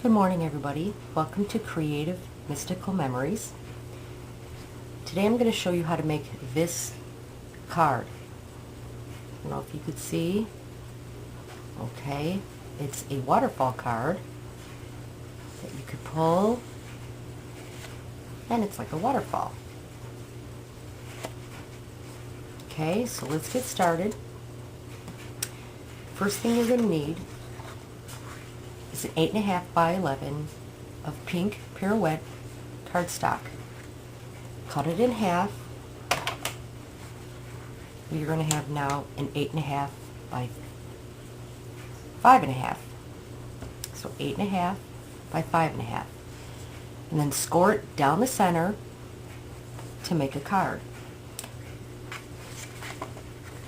Good morning, everybody. Welcome to Creative Mystical Memories. Today I'm going to show you how to make this card. I don't know if you could see. Okay, it's a waterfall card that you could pull, and it's like a waterfall. Okay, so let's get started. First thing you're going to need is an 8.5 by 11 of pink pirouette cardstock. Cut it in half. You're going to have now an 8.5 by 5.5. So 8.5 by 5.5. And then score it down the center to make a card.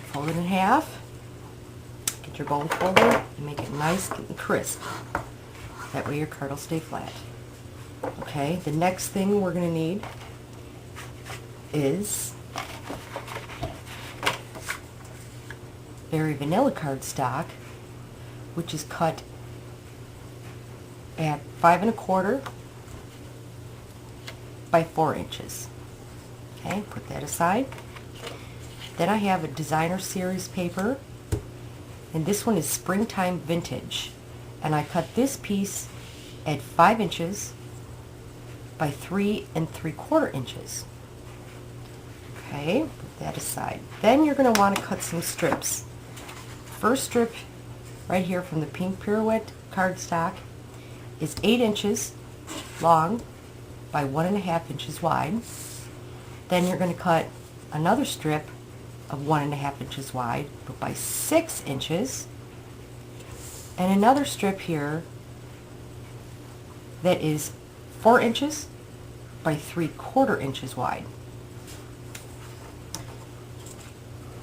Fold it in half. Get your bone folder and make it nice and crisp. That way your card will stay flat. Okay, the next thing we're going to need is very vanilla cardstock, which is cut at 5 1/4 by 4 inches. Okay, put that aside. Then I have a designer series paper, and this one is Springtime Vintage, and I cut this piece at 5 inches by 3 3/4 inches. Okay, put that aside. Then you're going to want to cut some strips. First strip right here from the pink pirouette cardstock is 8 inches long by 1.5 inches wide. Then you're going to cut another strip of 1.5 inches wide, but by 6 inches, and another strip here that is 4 inches by 3/4 inches wide.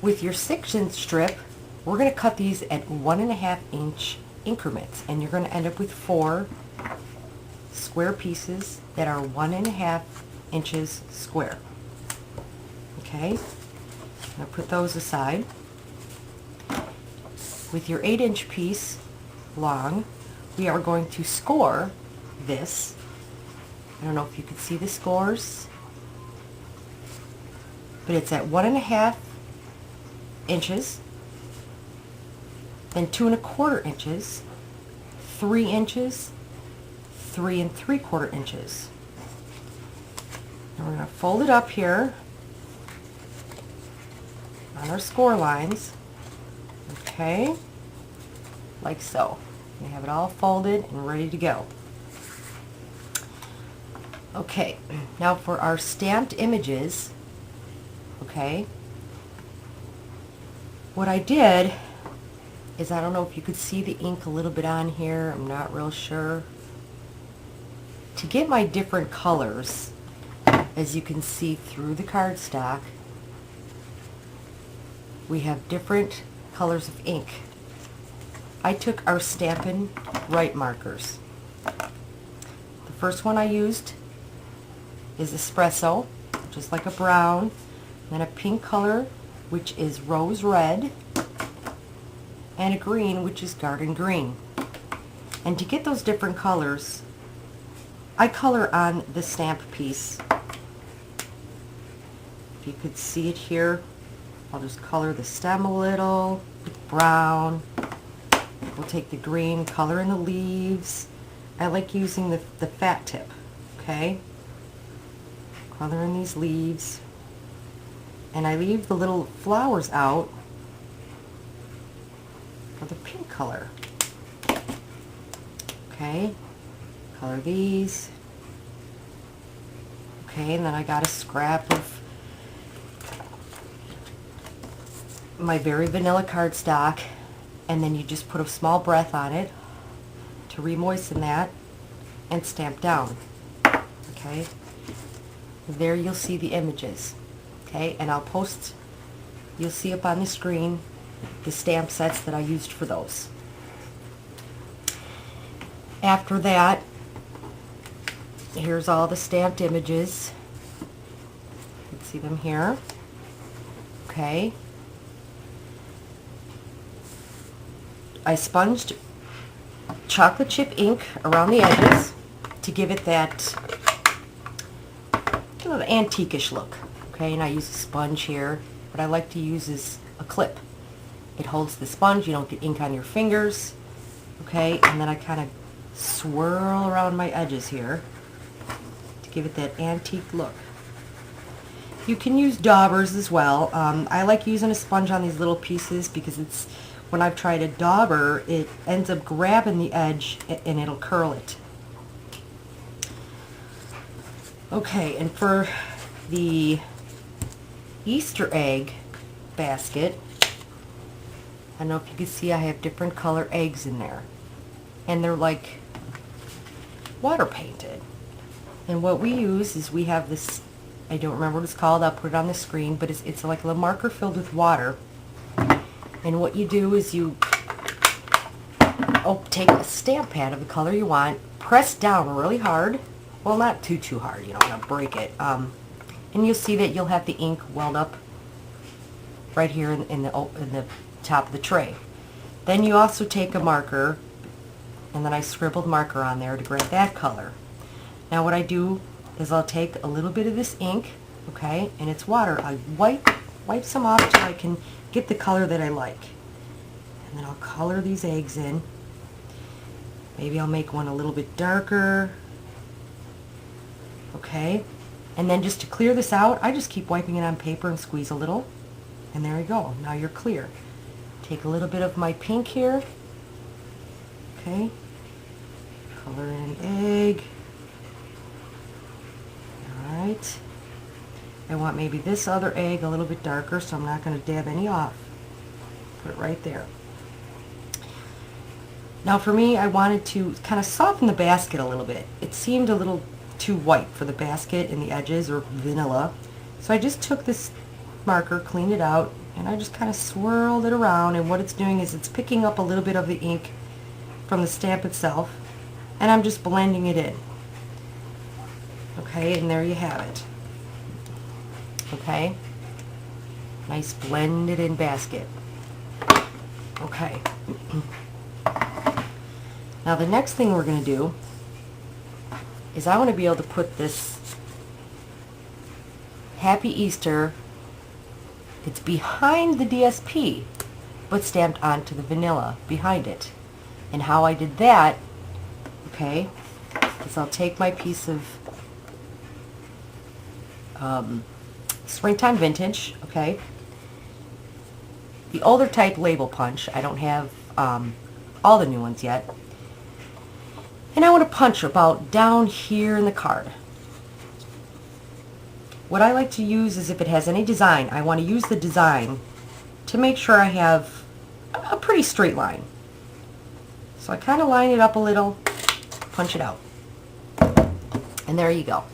With your 6-inch strip, we're going to cut these at 1.5 inch increments, and you're going to end up with 4 square pieces that are 1.5 inches square. Okay, now put those aside. With your 8-inch piece long, we are going to score this. I don't know if you can see the scores, but it's at 1.5 inches, then 2 1/4 inches, 3 inches, 3 3/4 inches. And we're going to fold it up here on our score lines, okay, like so. We have it all folded and ready to go. Okay, now for our stamped images, okay, what I did is, I don't know if you could see the ink a little bit on here, I'm not real sure. To get my different colors, as you can see through the cardstock, we have different colors of ink. I took our Stampin' Right markers. The first one I used is espresso, just like a brown, then a pink color, which is rose red, and a green, which is garden green. And to get those different colors, I color on the stamp piece. If you could see it here, I'll just color the stem a little with brown. We'll take the green, color in the leaves. I like using the fat tip, okay? Color in these leaves. And I leave the little flowers out for the pink color. Okay, color these. Okay, and then I got a scrap of my very vanilla cardstock, and then you just put a small breath on it to re-moisten that and stamp down. Okay, there you'll see the images. Okay, and I'll post, you'll see up on the screen the stamp sets that I used for those. After that, here's all the stamped images. You can see them here. Okay. I sponged chocolate chip ink around the edges to give it that kind of antique-ish look. Okay, and I use a sponge here. What I like to use is a clip. It holds the sponge, you don't get ink on your fingers. Okay, and then I kind of swirl around my edges here to give it that antique look. You can use daubers as well. I like using a sponge on these little pieces because it's, when I've tried a dauber, it ends up grabbing the edge and it'll curl it. Okay, and for the Easter egg basket, I don't know if you can see I have different color eggs in there. And they're like water painted. And what we use is we have this, I don't remember what it's called, I'll put it on the screen, but it's like a marker filled with water. And what you do is you take a stamp pad of the color you want, press down really hard. Well, not too hard, you don't want to break it. And you'll see that you'll have the ink welled up right here in the top of the tray. Then you also take a marker, and then I scribbled marker on there to grab that color. Now what I do is I'll take a little bit of this ink, okay, and it's water. I wipe some off till I can get the color that I like. And then I'll color these eggs in. Maybe I'll make one a little bit darker. Okay, and then just to clear this out, I just keep wiping it on paper and squeeze a little, and there you go. Now you're clear. Take a little bit of my pink here. Okay, color in an egg. Alright, I want maybe this other egg a little bit darker, so I'm not going to dab any off. Put it right there. Now for me, I wanted to kind of soften the basket a little bit. It seemed a little too white for the basket and the edges, or vanilla. So I just took this marker, cleaned it out, and I just kind of swirled it around, and what it's doing is it's picking up a little bit of the ink from the stamp itself, and I'm just blending it in. Okay, and there you have it. Okay, nice blended in basket. Okay. Now the next thing we're going to do is I want to be able to put this Happy Easter, it's behind the DSP, but stamped onto the vanilla behind it. And how I did that, okay, is I'll take my piece of Springtime Vintage, okay, the older type label punch. I don't have all the new ones yet. And I want to punch about down here in the card. What I like to use is if it has any design, I want to use the design to make sure I have a pretty straight line. So I kind of line it up a little, punch it out. And there you go.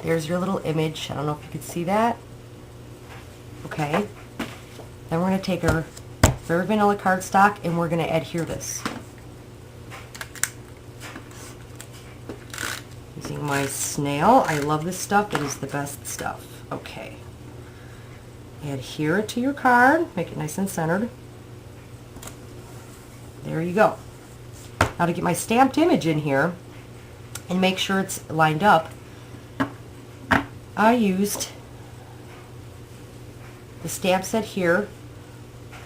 There's your little image. I don't know if you can see that. Okay. Then we're going to take our very vanilla cardstock and we're going to adhere this. Using my snail. I love this stuff. It is the best stuff. Okay. Adhere it to your card. Make it nice and centered. There you go. Now to get my stamped image in here and make sure it's lined up, I used the stamp set here.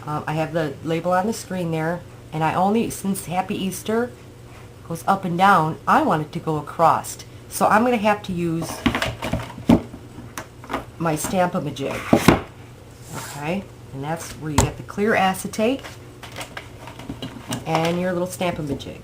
I have the label on the screen there, and I only, since Happy Easter goes up and down, I want it to go across. So I'm going to have to use my Stamp-A-Majig. Okay, and that's where you get the clear acetate and your little Stamp-A-Majig.